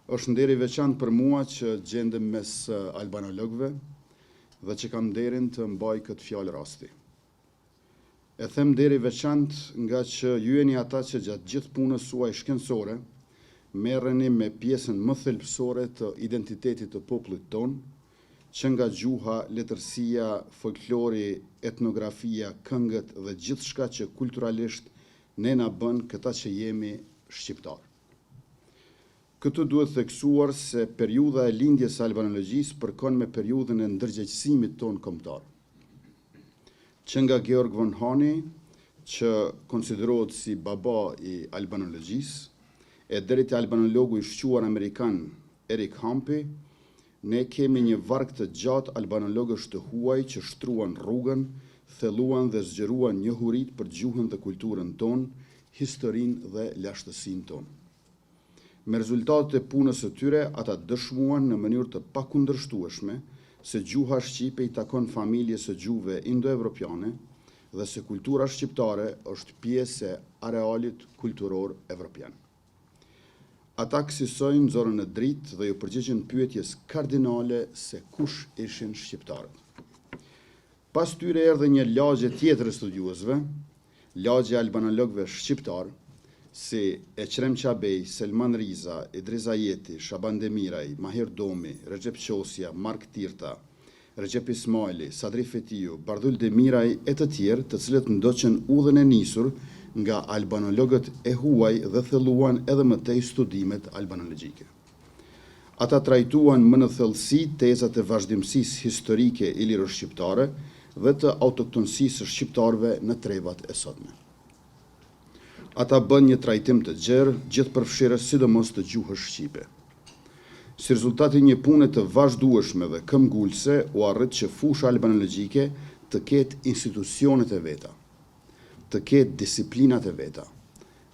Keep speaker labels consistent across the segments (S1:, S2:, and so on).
S1: Është nder I veçantë për mua që gjendem mes albanologëve dhe që kam nderin të mbaj këtë fjalë rasti. E them nder I veçantë nga që ju jeni ata që gjatë gjithë punës suaj shkencore merreni me pjesën më thelbësore të identitetit të popullit ton, që nga gjuha, letërsia, folklori, etnografia, këngët dhe gjithçka që kulturalisht ne na bën këta që jemi shqiptar. Këtu duhet theksuar se periudha e lindjes së albanologjisë përkon me periudhën e ndërgjegjësimit ton kombëtar. Që nga Georg von Hani, që konsiderohet si baba I albanologjisë, e deri te albanologu I shquar amerikan Eric Hampi, ne kemi një varg të gjatë albanologësh të huaj që shtruan rrugën, thelluan dhe zgjeruan njohuritë për gjuhën dhe kulturën tonë, historinë dhe lashtësinë tonë. Me rezultatet e punës së tyre, ata dëshmuan në mënyrë të pakundërshtueshme se gjuha shqipe I takon familjes së gjuhëve indo-evropiane dhe se kultura shqiptare është pjesë e arealit kulturor evropian. Ata kësisojnë zorën e dritë dhe ju përgjigjen pyetjes kardinale se kush ishin shqiptarët. Pas tyre erdhi një lagje tjetër e studiuesve, lagje albanologëve shqiptar, si Ekrem Çabej, Selman Riza, Idris Ajeti, Shaban Demiraj, Mahir Domi, Recep Qosja, Mark Tirta, Recep Ismaili, Sadri Fetiu, Bardul Demiraj e të tjerë, të cilët ndoqën udhën e nisur nga albanologët e huaj dhe thelluan edhe më tej studimet albanologjike. Ata trajtuan më në thellësi tezat e vazhdimësisë historike iliro-shqiptare dhe të autoktonësisë së shqiptarëve në trevat e sotme. Ata bën një trajtim të gjerë, gjithëpërfshirës sidomos të gjuhës shqipe. Si rezultati një pune të vazhdueshme dhe këmbgulse, u arrit që fusha albanologjike të ketë institucionet e veta, të ketë disiplinat e veta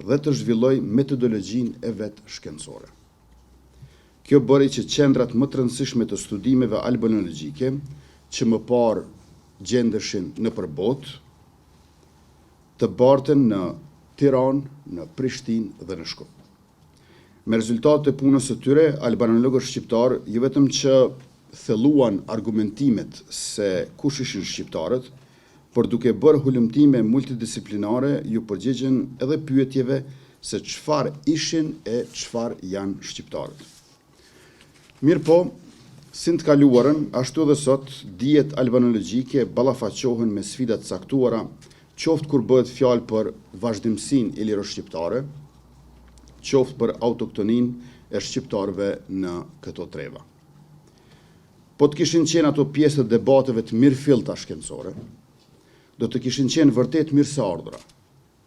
S1: dhe të zhvilloj metodologjinë e vetë shkencore. Kjo bëri që qendrat më të rëndësishme të studimeve albanologjike, që më parë gjendeshin në përbot, të barten në Tiranë, në Prishtinë dhe në Shkup. Me rezultatet e punës së tyre, albanologët shqiptar jo vetëm që thelluan argumentimet se kush ishin shqiptarët, por duke bërë hulumtime multidisiplinare ju përgjigjen edhe pyetjeve se çfarë ishin e çfarë janë shqiptarët. Mirë po, si të kaluarën, ashtu dhe sot, dijet albanologjike ballafaqohen me sfidat caktuara, qoftë kur bëhet fjalë për vazhdimsinë iliro-shqiptare, qoftë për autoktoninë e shqiptarëve në këto treva. Po të kishin qenë ato pjesë të debateve të mirëfillta shkencore, do të kishin qenë vërtet mirëseardhura,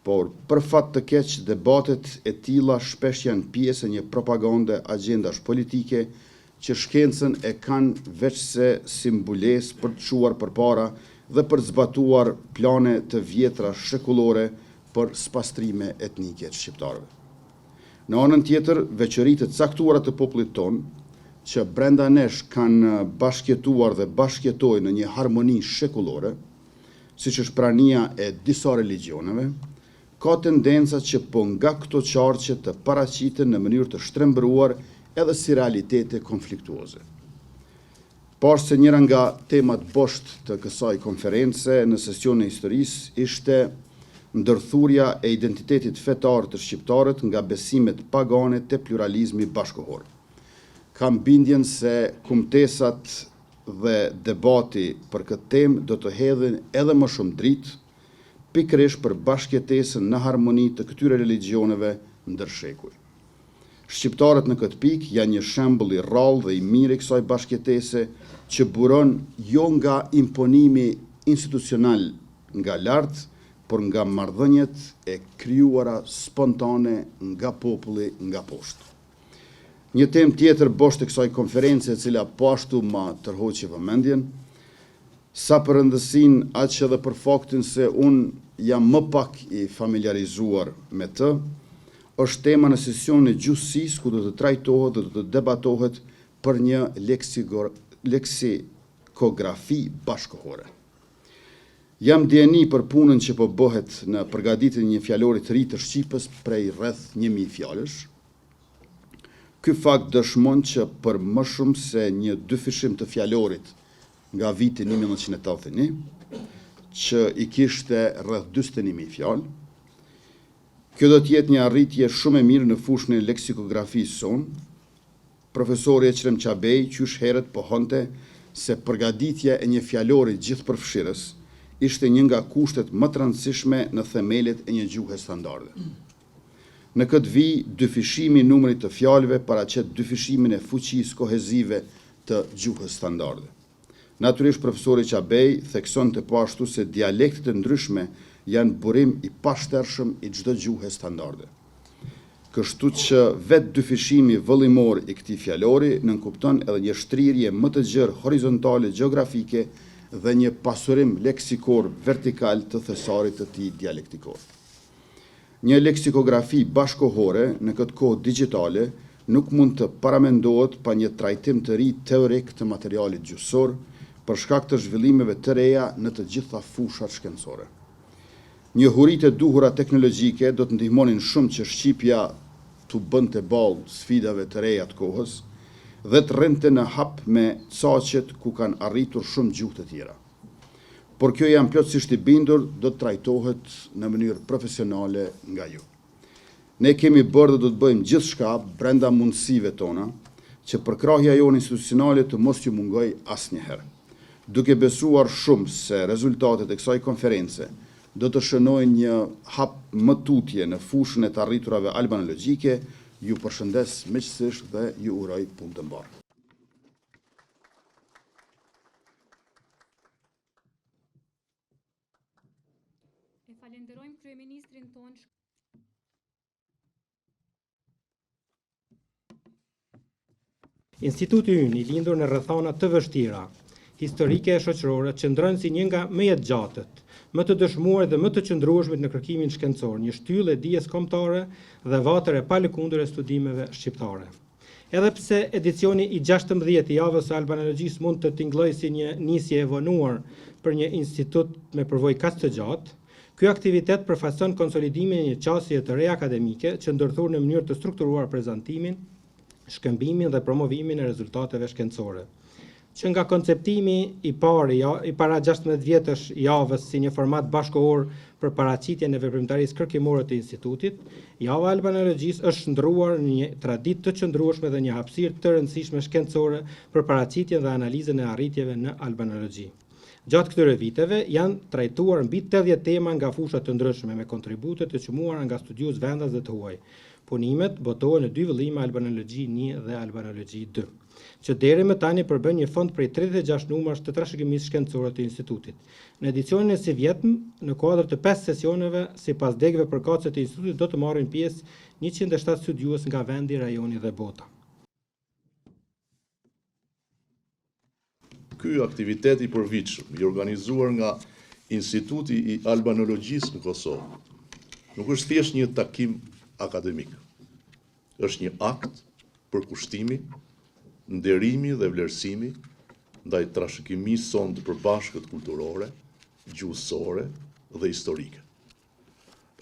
S1: por për fat të keq debatet e tilla shpesh janë pjesë e një propagande agendash politike që shkencën e kanë veç se si mbulesë për të çuar përpara dhe për të zbatuar plane të vjetra shekullore për spastrime etnike të shqiptarëve. Në anën tjetër, veçoritë të caktuara të popullit ton, që brenda nesh kanë bashkjetuar dhe bashkjetojnë në një harmoni shekullore, siç është prania e disa religioneve, ka tendenca që po nga këto qarqe të paraqiten në mënyrë të shtrembëruar edhe si realitete konfliktuoze. Pashë se njëra nga temat boshtë të kësaj konference në sesionin e historisë ishte ndërthurja e identitetit fetar të shqiptarët nga besimet pagane te pluralizmi bashkëkohor. Kam bindjen se kumtesat dhe debati për këtë temë do të hedhin edhe më shumë dritë, pikërisht për bashkëjetesën në harmoni të këtyre religioneve ndër shekuj. Shqiptarët në këtë pikë janë një shembull I rrallë dhe I mirë I kësaj bashkëjetese që buron jo nga imponimi institucional nga lart, por nga marrëdhëniet e krijuara spontane nga populli nga poshtë. Një temë tjetër boshtë e kësaj konference e cila po ashtu ma tërhoqi vëmendjen, sa për rëndësinë aq edhe për faktin se unë jam më pak I familiarizuar me të, është tema në sesionin e gjustësisë ku do të trajtohet dhe do të debatohet për një leksikografi bashkëkohore. Jam dieni për punën që po bëhet në përgatitjen e një fjalori të ri të shqipës prej rreth 1000 fjalësh. Ky fakt dëshmon që për më shumë se një dyfishim të fjalorit nga viti 1981, që i kishte rreth 41.000 fjalë, kjo do t'jetë një arritje shumë e mirë në fushën e leksikografisë sonë. Profesori Ekrem Çabej qysh herët pohonte se përgatitja e një fjalorit gjithëpërfshirës ishte një nga kushtet më të rëndësishme në themelet e një gjuhe standarde. Në këtë vijë, dyfishimi i numrit të fjalëve paraqet dyfishimin e fuqisë kohezive të gjuhës standarde. Natyrisht profesori Çabej theksonte po ashtu se dialektet e ndryshme janë burim i pashtershëm i çdo gjuhe standarde. Kështu që vetë dyfishimi vëllimor i këtij fjalori nënkupton edhe një shtrirje më të gjerë horizontale gjeografike dhe një pasurim leksikor vertikal të thesarit të tij dialektikor. Një leksikografi bashkohore në këtë kohë digjitale nuk mund të paramendohet pa një trajtim të ri teorik të materialit gjuhësor për shkak të zhvillimeve të reja në të gjitha fushat shkencore. Njohuritë e duhura teknologjike do të ndihmonin shumë që Shqipja të bënte ballë sfidave të reja të kohës dhe të rrinte në hap me caqet ku kanë arritur shumë gjuhë të tjera. Por kjo jam plotësisht i bindur do të trajtohet në mënyrë profesionale nga ju. Ne kemi bërë dhe do të bëjmë gjithçka brenda mundësive tona që përkrahja jonë institucionale të mos ju mungoj asnjëherë. Duke besuar shumë se rezultatet e kësaj konference do të shënojnë një hap më tutje në fushën e të arriturave albanologjike, ju përshëndes miqësisht dhe ju uroj punë të mbarë.
S2: Falenderojmë kryeministrin tonë.
S3: Instituti ynë i lindur në rrethana të vështira, historike e shoqërore, qëndron si një nga më jetëgjatët, më të dëshmuar dhe më të qëndrueshmit në kërkimin shkencor, një shtyllë e dijes kombëtare dhe vatër e palëkundur e studimeve shqiptare. Edhe pse edicioni i 16 i javës së albanologjisë mund të tingëllojë si një nisje e vonuar për një institut me përvojë kaq të gjatë, ky aktivitet përfaqëson konsolidimin e një qasje të re akademike që ndërthur në mënyrë të strukturuar prezantimin, shkëmbimin dhe promovimin e rezultateve shkencore. Që nga konceptimi i parë i para 16 vjetësh javës si një format bashkëkohor për paraqitjen e veprimtarisë kërkimore të institutit, java e albanologjisë është ndruar në një traditë të qëndrueshme dhe një hapësirë të rëndësishme shkencore për paraqitjen dhe analizën e arritjeve në albanologji. Gjatë këtyre viteve janë trajtuar mbi 80 tema nga fusha të ndryshme me kontribute të çmuara nga studiues vendas dhe të huaj. Punimet botohen në 2 vëllime albanologji 1 dhe albanologji 2, që deri më tani përbën një fond prej 36 numrash të trashëgimisë shkencore të institutit. Në edicionin e sivjetëm, në kuadër të 5 sesioneve, sipas degëve përkatëse të institutit do të marrin pjesë 107 studiues nga vendi, rajoni dhe bota.
S4: Ky aktivitet i përvitshëm, i organizuar nga Instituti i Albanologjisë në Kosovë, nuk është thjesht një takim akademik. Është një akt për kushtimi, nderimi dhe vlerësimi ndaj trashëgimisë sonë të përbashkët kulturore, gjuhësore dhe historike.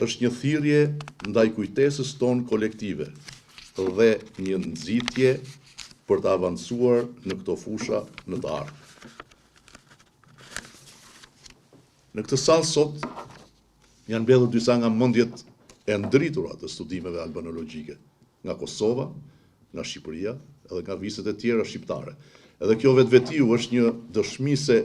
S4: Është një thirrje ndaj kujtesës tonë kolektive dhe një nxitje për të avancuar në këto fusha në të ardhmen. Në këtë sallë sot janë mbledhur disa nga mendjet e ndritura të studimeve albanologjike nga Kosova, nga Shqipëria edhe nga viset e tjera shqiptare. Edhe kjo vetvetiu është një dëshmi se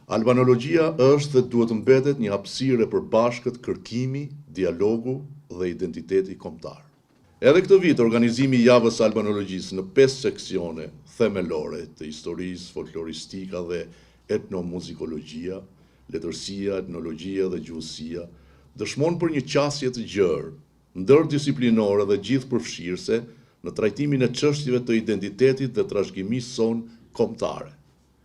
S4: albanologjia është dhe duhet të mbetet një hapësirë e përbashkët kërkimi, dialogu dhe identiteti kombëtar. Edhe këtë vit organizimi i javës së albanologjisë në 5 seksione themelore të historisë, folkloristika dhe etnomuzikologjia, letërsia, etnologjia dhe gjuhësia, dëshmon për një qasje të gjerë, ndërdisiplinore dhe gjithëpërfshirëse në trajtimin e çështjeve të identitetit dhe trashëgimisë sonë kombëtare.